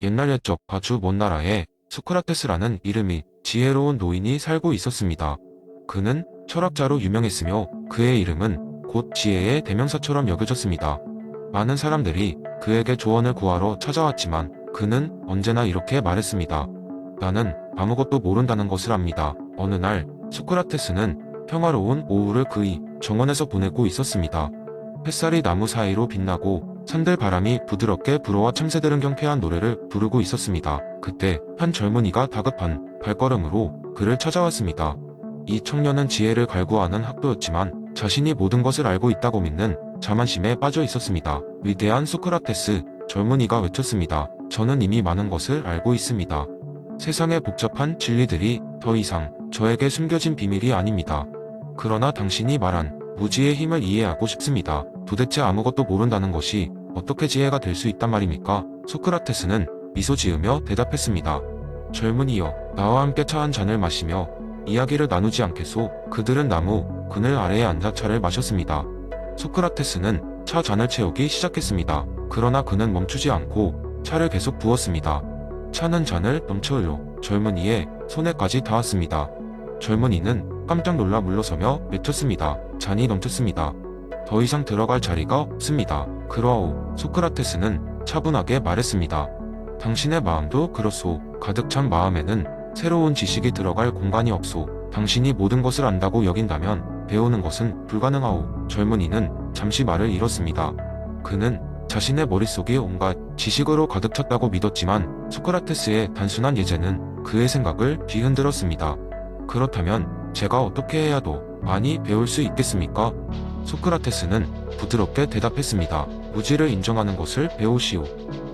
옛날 옛적 아주 먼 나라에 소크라테스라는 이름이 지혜로운 노인이 살고 있었습니다. 그는 철학자로 유명했으며 그의 이름은 곧 지혜의 대명사처럼 여겨졌습니다. 많은 사람들이 그에게 조언을 구하러 찾아왔지만 그는 언제나 이렇게 말했습니다. 나는 아무것도 모른다는 것을 압니다. 어느 날 소크라테스는 평화로운 오후를 그의 정원에서 보내고 있었습니다. 햇살이 나무 사이로 빛나고 산들 바람이 부드럽게 불어와 참새들은 경쾌한 노래를 부르고 있었습니다. 그때 한 젊은이가 다급한 발걸음으로 그를 찾아왔습니다. 이 청년은 지혜를 갈구하는 학도였지만 자신이 모든 것을 알고 있다고 믿는 자만심에 빠져 있었습니다. 위대한 소크라테스, 젊은이가 외쳤습니다. 저는 이미 많은 것을 알고 있습니다. 세상의 복잡한 진리들이 더 이상 저에게 숨겨진 비밀이 아닙니다. 그러나 당신이 말한 무지의 힘을 이해하고 싶습니다. 도대체 아무것도 모른다는 것이 어떻게 지혜가 될 수 있단 말입니까? 소크라테스는 미소 지으며 대답했습니다. 젊은이여, 나와 함께 차 한 잔을 마시며 이야기를 나누지 않겠소? 그들은 나무 그늘 아래에 앉아 차를 마셨습니다. 소크라테스는 차 잔을 채우기 시작했습니다. 그러나 그는 멈추지 않고 차를 계속 부었습니다. 차는 잔을 넘쳐 흘러 젊은이의 손에까지 닿았습니다. 젊은이는 깜짝 놀라 물러서며 외쳤습니다. 잔이 넘쳤습니다. 더 이상 들어갈 자리가 없습니다. 그러하오, 소크라테스는 차분하게 말했습니다. 당신의 마음도 그렇소. 가득 찬 마음에는 새로운 지식이 들어갈 공간이 없소. 당신이 모든 것을 안다고 여긴다면 배우는 것은 불가능하오. 젊은이는 잠시 말을 잃었습니다. 그는 자신의 머릿속이 온갖 지식으로 가득 찼다고 믿었지만 소크라테스의 단순한 예제는 그의 생각을 뒤흔들었습니다. 그렇다면 제가 어떻게 해야 더 많이 배울 수 있겠습니까? 소크라테스는 부드럽게 대답했습니다. 무지를 인정하는 것을 배우시오.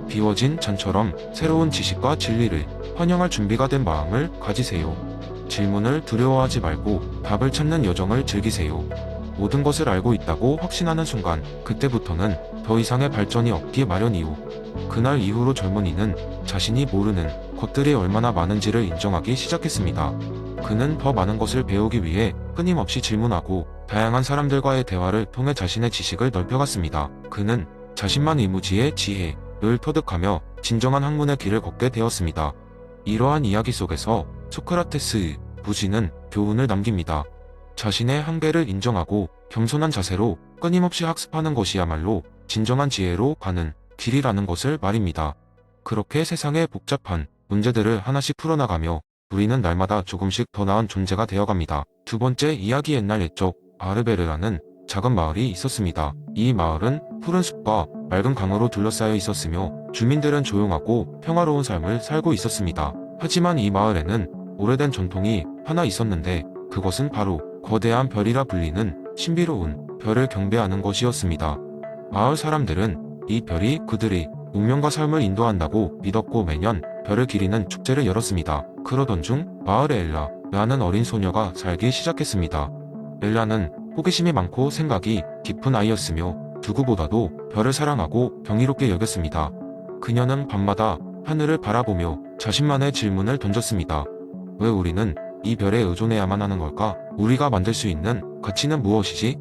비워진 잔처럼 새로운 지식과 진리를 환영할 준비가 된 마음을 가지세요. 질문을 두려워하지 말고 답을 찾는 여정을 즐기세요. 모든 것을 알고 있다고 확신하는 순간, 그때부터는 더 이상의 발전이 없기 마련이오. 그날 이후로 젊은이는 자신이 모르는 것들이 얼마나 많은지를 인정하기 시작했습니다. 그는 더 많은 것을 배우기 위해 끊임없이 질문하고 다양한 사람들과의 대화를 통해 자신의 지식을 넓혀갔습니다. 그는 자신만의 무지의 지혜를 터득하며 진정한 학문의 길을 걷게 되었습니다. 이러한 이야기 속에서 소크라테스의 무지는 교훈을 남깁니다. 자신의 한계를 인정하고 겸손한 자세로 끊임없이 학습하는 것이야말로 진정한 지혜로 가는 길이라는 것을 말입니다. 그렇게 세상의 복잡한 문제들을 하나씩 풀어나가며 우리는 날마다 조금씩 더 나은 존재가 되어갑니다. 두 번째 이야기. 옛날 옛적 아르베르라는 작은 마을이 있었습니다. 이 마을은 푸른 숲과 맑은 강으로 둘러싸여 있었으며 주민들은 조용하고 평화로운 삶을 살고 있었습니다. 하지만 이 마을에는 오래된 전통이 하나 있었는데 그것은 바로 거대한 별이라 불리는 신비로운 별을 경배하는 것이었습니다. 마을 사람들은 이 별이 그들의 운명과 삶을 인도한다고 믿었고 매년 별을 기리는 축제를 열었습니다. 그러던 중 마을에 엘라라는 어린 소녀가 살기 시작했습니다. 엘라는 호기심이 많고 생각이 깊은 아이였으며 누구보다도 별을 사랑하고 경이롭게 여겼습니다. 그녀는 밤마다 하늘을 바라보며 자신만의 질문을 던졌습니다. 왜 우리는 이 별에 의존해야만 하는 걸까? 우리가 만들 수 있는 가치는 무엇이지?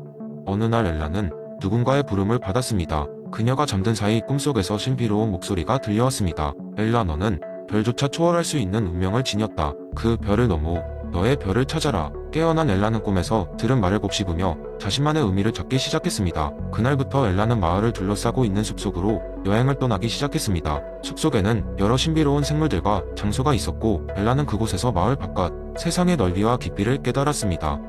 어느 날 엘라는 누군가의 부름을 받았습니다. 그녀가 잠든 사이 꿈속에서 신비로운 목소리가 들려왔습니다. 엘라, 너는 별조차 초월할 수 있는 운명을 지녔다. 그 별을 넘어 너의 별을 찾아라. 깨어난 엘라는 꿈에서 들은 말을 곱씹으며 자신만의 의미를 찾기 시작했습니다. 그날부터 엘라는 마을을 둘러싸고 있는 숲속으로 여행을 떠나기 시작했습니다. 숲속에는 여러 신비로운 생물들과 장소가 있었고 엘라는 그곳에서 마을 바깥 세상의 넓이와 깊이를 깨달았습니다.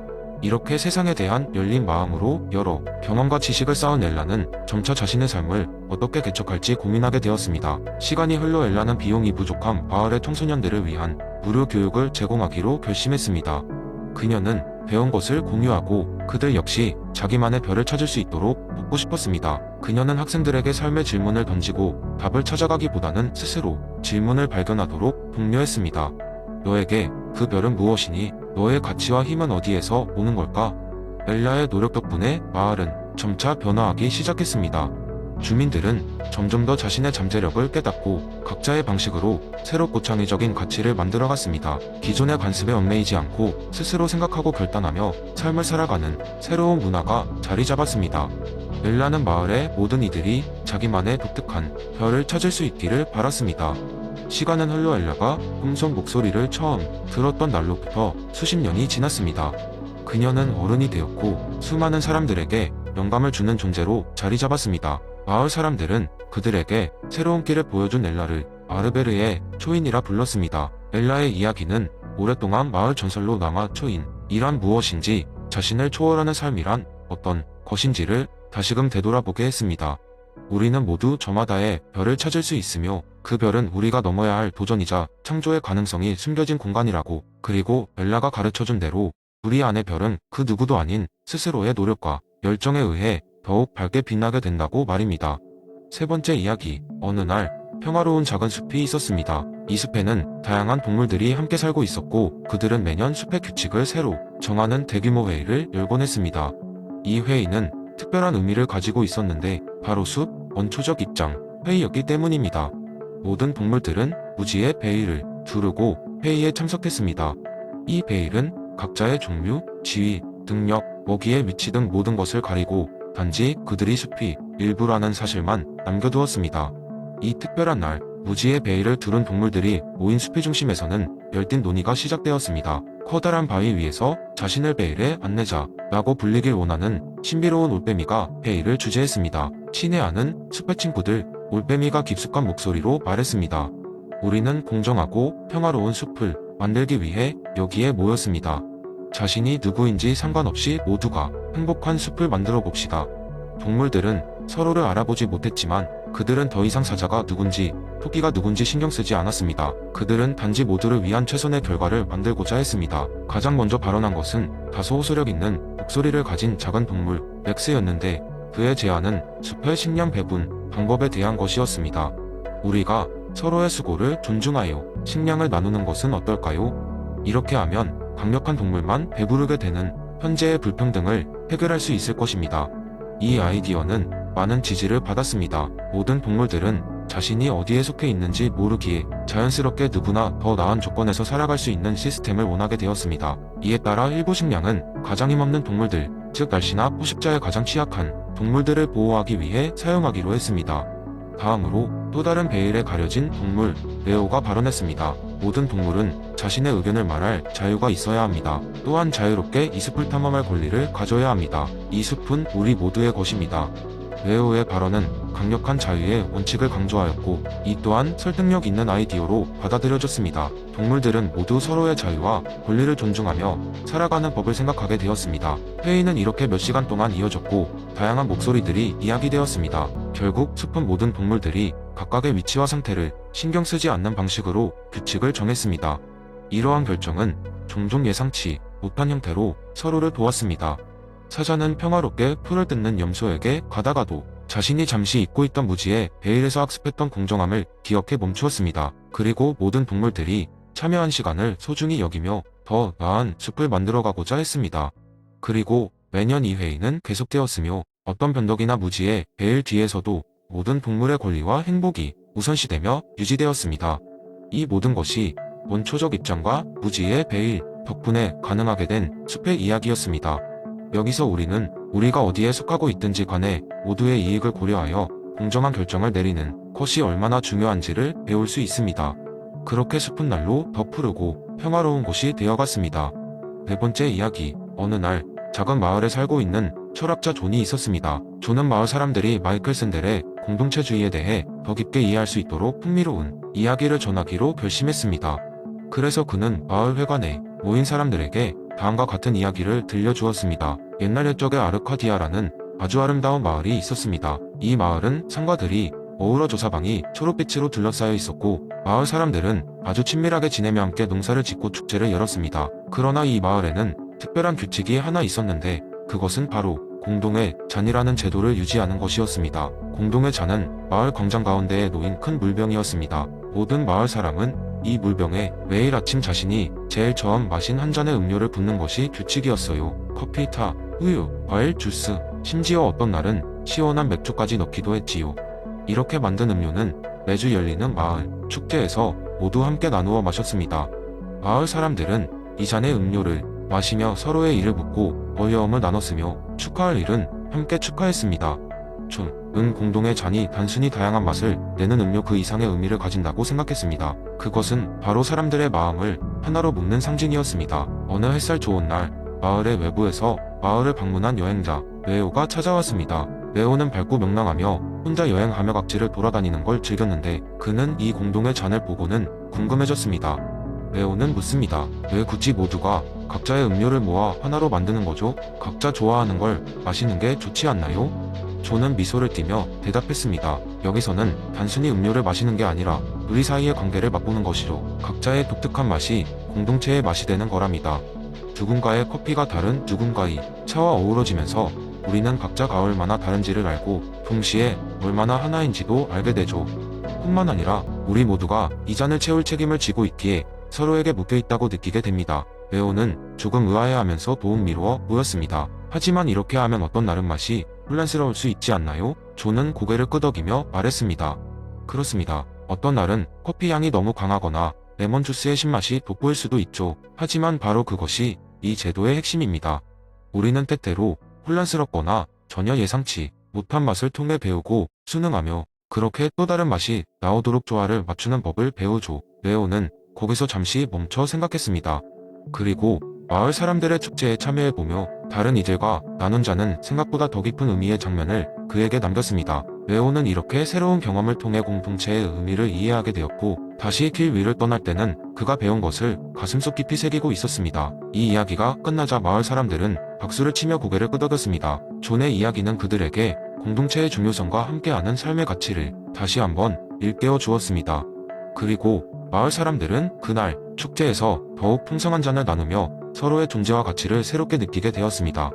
이렇게 세상에 대한 열린 마음으로 여러 경험과 지식을 쌓은 엘라는 점차 자신의 삶을 어떻게 개척할지 고민하게 되었습니다. 시간이 흘러 엘라는 비용이 부족한 마을의 청소년들을 위한 무료 교육을 제공하기로 결심했습니다. 그녀는 배운 것을 공유하고 그들 역시 자기만의 별을 찾을 수 있도록 돕고 싶었습니다. 그녀는 학생들에게 삶의 질문을 던지고 답을 찾아가기보다는 스스로 질문을 발견하도록 독려했습니다. 너에게 그 별은 무엇이니? 너의 가치와 힘은 어디에서 오는 걸까? 엘라의 노력 덕분에 마을은 점차 변화하기 시작했습니다. 주민들은 점점 더 자신의 잠재력을 깨닫고 각자의 방식으로 새롭고 창의적인 가치를 만들어갔습니다. 기존의 관습에 얽매이지 않고 스스로 생각하고 결단하며 삶을 살아가는 새로운 문화가 자리 잡았습니다. 엘라는 마을의 모든 이들이 자기만의 독특한 별을 찾을 수 있기를 바랐습니다. 시간은 흘러 엘라가 음성 목소리를 처음 들었던 날로부터 수십 년이 지났습니다. 그녀는 어른이 되었고 수많은 사람들에게 영감을 주는 존재로 자리 잡았습니다. 마을 사람들은 그들에게 새로운 길을 보여준 엘라를 아르베르의 초인이라 불렀습니다. 엘라의 이야기는 오랫동안 마을 전설로 남아 초인이란 무엇인지, 자신을 초월하는 삶이란 어떤 것인지를 다시금 되돌아보게 했습니다. 우리는 모두 저마다의 별을 찾을 수 있으며 그 별은 우리가 넘어야 할 도전이자 창조의 가능성이 숨겨진 공간이라고, 그리고 엘라가 가르쳐준 대로 우리 안의 별은 그 누구도 아닌 스스로의 노력과 열정에 의해 더욱 밝게 빛나게 된다고 말입니다. 세 번째 이야기. 어느 날 평화로운 작은 숲이 있었습니다. 이 숲에는 다양한 동물들이 함께 살고 있었고 그들은 매년 숲의 규칙을 새로 정하는 대규모 회의를 열곤 했습니다. 이 회의는 특별한 의미를 가지고 있었는데 바로 숲 원초적 입장 회의였기 때문입니다. 모든 동물들은 무지의 베일을 두르고 회의에 참석했습니다. 이 베일은 각자의 종류, 지위, 능력, 먹이의 위치 등 모든 것을 가리고 단지 그들이 숲이 일부라는 사실만 남겨두었습니다. 이 특별한 날, 무지의 베일을 두른 동물들이 모인 숲의 중심에서는 열띤 논의가 시작되었습니다. 커다란 바위 위에서 자신을 베일의 안내자라고 불리길 원하는 신비로운 올빼미가 베일을 주재했습니다. 친애하는 숲의 친구들, 올빼미가 깊숙한 목소리로 말했습니다. 우리는 공정하고 평화로운 숲을 만들기 위해 여기에 모였습니다. 자신이 누구인지 상관없이 모두가 행복한 숲을 만들어 봅시다. 동물들은 서로를 알아보지 못했지만 그들은 더 이상 사자가 누군지 토끼가 누군지 신경 쓰지 않았습니다. 그들은 단지 모두를 위한 최선의 결과를 만들고자 했습니다. 가장 먼저 발언한 것은 다소 호소력 있는 목소리를 가진 작은 동물 렉스였는데 그의 제안은 숲의 식량 배분 방법에 대한 것이었습니다. 우리가 서로의 수고를 존중하여 식량을 나누는 것은 어떨까요? 이렇게 하면 강력한 동물만 배부르게 되는 현재의 불평등을 해결할 수 있을 것입니다. 이 아이디어는 많은 지지를 받았습니다. 모든 동물들은 자신이 어디에 속해 있는지 모르기에 자연스럽게 누구나 더 나은 조건에서 살아갈 수 있는 시스템을 원하게 되었습니다. 이에 따라 일부 식량은 가장 힘없는 동물들, 즉 날씨나 포식자에 가장 취약한 동물들을 보호하기 위해 사용하기로 했습니다. 다음으로 또 다른 베일에 가려진 동물, 레오가 발언했습니다. 모든 동물은 자신의 의견을 말할 자유가 있어야 합니다. 또한 자유롭게 이 숲을 탐험할 권리를 가져야 합니다. 이 숲은 우리 모두의 것입니다. 레오의 발언은 강력한 자유의 원칙을 강조하였고 이 또한 설득력 있는 아이디어로 받아들여졌습니다. 동물들은 모두 서로의 자유와 권리를 존중하며 살아가는 법을 생각하게 되었습니다. 회의는 이렇게 몇 시간 동안 이어졌고 다양한 목소리들이 이야기되었습니다. 결국 숲은 모든 동물들이 각각의 위치와 상태를 신경 쓰지 않는 방식으로 규칙을 정했습니다. 이러한 결정은 종종 예상치 못한 형태로 서로를 도왔습니다. 사자는 평화롭게 풀을 뜯는 염소에게 가다가도 자신이 잠시 잊고 있던 무지의 베일에서 학습했던 공정함을 기억해 멈추었습니다. 그리고 모든 동물들이 참여한 시간을 소중히 여기며 더 나은 숲을 만들어가고자 했습니다. 그리고 매년 이 회의는 계속되었으며 어떤 변덕이나 무지의 베일 뒤에서도 모든 동물의 권리와 행복이 우선시되며 유지되었습니다. 이 모든 것이 원초적 입장과 무지의 베일 덕분에 가능하게 된 숲의 이야기였습니다. 여기서 우리는 우리가 어디에 속하고 있든지 간에 모두의 이익을 고려하여 공정한 결정을 내리는 것이 얼마나 중요한지를 배울 수 있습니다. 그렇게 숲은 날로 더 푸르고 평화로운 곳이 되어갔습니다. 네 번째 이야기. 어느 날 작은 마을에 살고 있는 철학자 존이 있었습니다. 존은 마을 사람들이 마이클 샌델의 공동체주의에 대해 더 깊게 이해할 수 있도록 흥미로운 이야기를 전하기로 결심했습니다. 그래서 그는 마을 회관에 모인 사람들에게 다음과 같은 이야기를 들려주었습니다. 옛날 옛적에 아르카디아라는 아주 아름다운 마을이 있었습니다. 이 마을은 상가들이 어우러져 사방이 초록빛으로 둘러싸여 있었고 마을 사람들은 아주 친밀하게 지내며 함께 농사를 짓고 축제를 열었습니다. 그러나 이 마을에는 특별한 규칙이 하나 있었는데 그것은 바로 공동의 잔이라는 제도를 유지하는 것이었습니다. 공동의 잔은 마을 광장 가운데에 놓인 큰 물병이었습니다. 모든 마을 사람은 이 물병에 매일 아침 자신이 제일 처음 마신 한 잔의 음료를 붓는 것이 규칙이었어요. 커피, 타, 우유, 과일, 주스, 심지어 어떤 날은 시원한 맥주까지 넣기도 했지요. 이렇게 만든 음료는 매주 열리는 마을 축제에서 모두 함께 나누어 마셨습니다. 마을 사람들은 이 잔의 음료를 마시며 서로의 일을 묻고 어려움을 나눴으며 축하할 일은 함께 축하했습니다. 존, 공동의 잔이 단순히 다양한 맛을 내는 음료 그 이상의 의미를 가진다고 생각했습니다. 그것은 바로 사람들의 마음을 하나로 묶는 상징이었습니다. 어느 햇살 좋은 날, 마을의 외부에서 마을을 방문한 여행자 레오가 찾아왔습니다. 레오는 밝고 명랑하며 혼자 여행하며 각지를 돌아다니는 걸 즐겼는데 그는 이 공동의 잔을 보고는 궁금해졌습니다. 레오는 묻습니다. 왜 굳이 모두가 각자의 음료를 모아 하나로 만드는 거죠? 각자 좋아하는 걸 마시는 게 좋지 않나요? 조는 미소를 띠며 대답했습니다. 여기서는 단순히 음료를 마시는 게 아니라 우리 사이의 관계를 맛보는 것이죠. 각자의 독특한 맛이 공동체의 맛이 되는 거랍니다. 누군가의 커피가 다른 누군가의 차와 어우러지면서 우리는 각자가 얼마나 다른지를 알고 동시에 얼마나 하나인지도 알게 되죠. 뿐만 아니라 우리 모두가 이 잔을 채울 책임을 지고 있기에 서로에게 묶여 있다고 느끼게 됩니다. 레오는 조금 의아해하면서 도움 미루어 보였습니다. 하지만 이렇게 하면 어떤 다른 맛이 혼란스러울 수 있지 않나요? 조는 고개를 끄덕이며 말했습니다. 그렇습니다. 어떤 날은 커피 향이 너무 강하거나 레몬 주스의 신맛이 돋보일 수도 있죠. 하지만 바로 그것이 이 제도의 핵심입니다. 우리는 때때로 혼란스럽거나 전혀 예상치 못한 맛을 통해 배우고 수능하며 그렇게 또 다른 맛이 나오도록 조화를 맞추는 법을 배우죠. 레오는 거기서 잠시 멈춰 생각했습니다. 그리고 마을 사람들의 축제에 참여해보며 다른 이들과 나눈 잔은 생각보다 더 깊은 의미의 장면을 그에게 남겼습니다. 레오는 이렇게 새로운 경험을 통해 공동체의 의미를 이해하게 되었고 다시 길 위를 떠날 때는 그가 배운 것을 가슴속 깊이 새기고 있었습니다. 이 이야기가 끝나자 마을 사람들은 박수를 치며 고개를 끄덕였습니다. 존의 이야기는 그들에게 공동체의 중요성과 함께하는 삶의 가치를 다시 한번 일깨워 주었습니다. 그리고 마을 사람들은 그날 축제에서 더욱 풍성한 잔을 나누며 서로의 존재와 가치를 새롭게 느끼게 되었습니다.